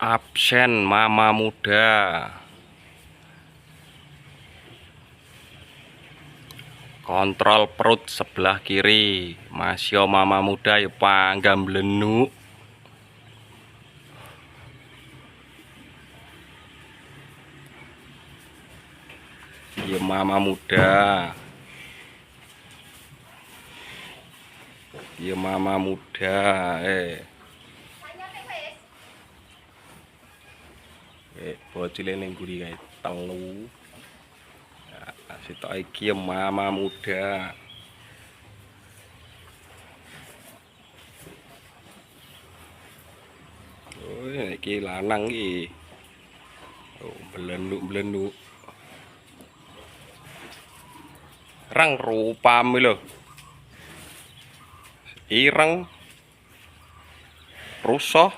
Absen mama muda. Kontrol perut sebelah kiri. Masih mama muda ya panggam blenuk. Ya mama muda. Ya mama muda. Bocile ning guri kae telu. Sitok iki ya mama muda. Oh, iki lanang iki. Oh, belenuk-belenuk. Rang rupame lho. Ireng. Rusuh.